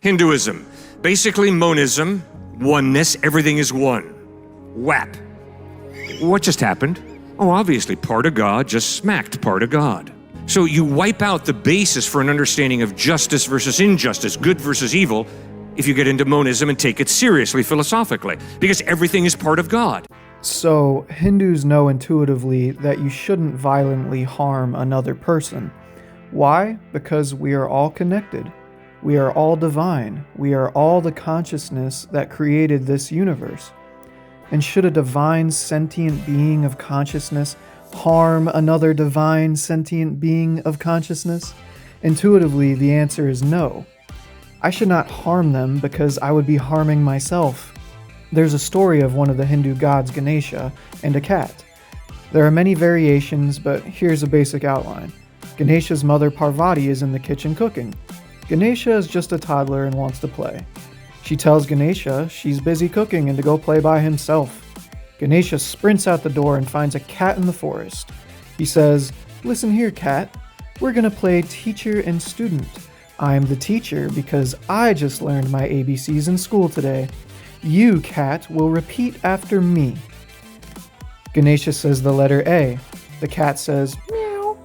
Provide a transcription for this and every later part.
Hinduism, basically monism, oneness, everything is one. WAP. What just happened? Oh, obviously, part of God just smacked part of God. So you wipe out the basis for an understanding of justice versus injustice, good versus evil, if you get into monism and take it seriously philosophically, because everything is part of God. So Hindus know intuitively that you shouldn't violently harm another person. Why? Because we are all connected. We are all divine. We are all the consciousness that created this universe. And should a divine sentient being of consciousness harm another divine sentient being of consciousness? Intuitively, the answer is no. I should not harm them because I would be harming myself. There's a story of one of the Hindu gods, Ganesha, and a cat. There are many variations, but here's a basic outline. Ganesha's mother Parvati is in the kitchen cooking. Ganesha is just a toddler and wants to play. She tells Ganesha she's busy cooking and to go play by himself. Ganesha sprints out the door and finds a cat in the forest. He says, "Listen here, cat. We're gonna play teacher and student. I'm the teacher because I just learned my ABCs in school today. You, cat, will repeat after me." Ganesha says the letter A. The cat says, "Meow."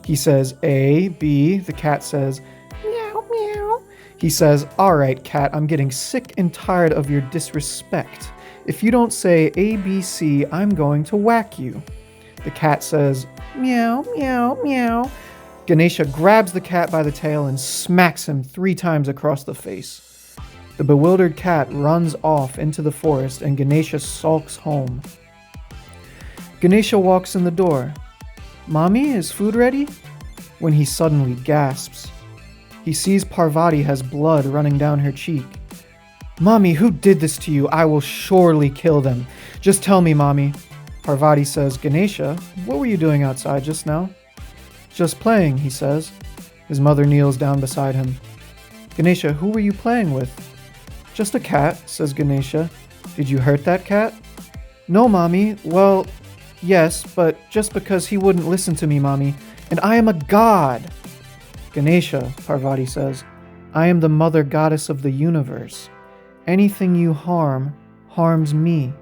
He says A, B. The cat says, "Meow, meow." He says, "All right, cat, I'm getting sick and tired of your disrespect. If you don't say ABC, I'm going to whack you." The cat says, "Meow, meow, meow." Ganesha grabs the cat by the tail and smacks him 3 times across the face. The bewildered cat runs off into the forest and Ganesha sulks home. Ganesha walks in the door. "Mommy, is food ready?" When he suddenly gasps. He sees Parvati has blood running down her cheek. "Mommy, who did this to you? I will surely kill them. Just tell me, Mommy." Parvati says, "Ganesha, what were you doing outside just now?" "Just playing," he says. His mother kneels down beside him. "Ganesha, who were you playing with?" "Just a cat," says Ganesha. "Did you hurt that cat?" "No, Mommy. Well, yes, but just because he wouldn't listen to me, Mommy. And I am a god." "Ganesha," Parvati says, "I am the mother goddess of the universe. Anything you harm harms me.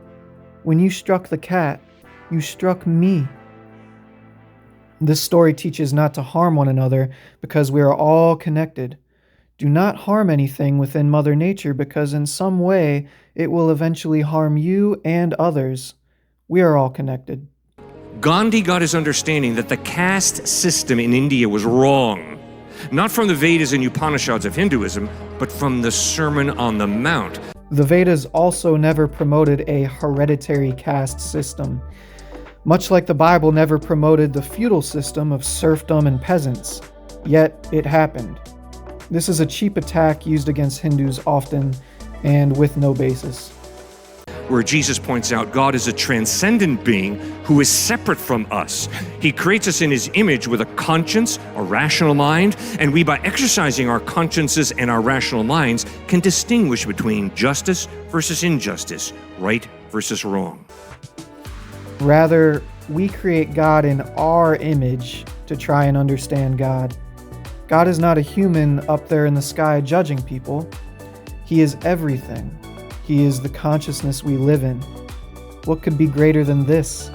When you struck the cat, you struck me." This story teaches not to harm one another because we are all connected. Do not harm anything within Mother Nature because in some way it will eventually harm you and others. We are all connected. Gandhi got his understanding that the caste system in India was wrong. Not from the Vedas and Upanishads of Hinduism, but from the Sermon on the Mount. The Vedas also never promoted a hereditary caste system. Much like the Bible never promoted the feudal system of serfdom and peasants. Yet it happened. This is a cheap attack used against Hindus often and with no basis. Where Jesus points out God is a transcendent being who is separate from us. He creates us in his image with a conscience, a rational mind, and we, by exercising our consciences and our rational minds, can distinguish between justice versus injustice, right versus wrong. Rather, we create God in our image to try and understand God. God is not a human up there in the sky judging people. He is everything. He is the consciousness we live in. What could be greater than this?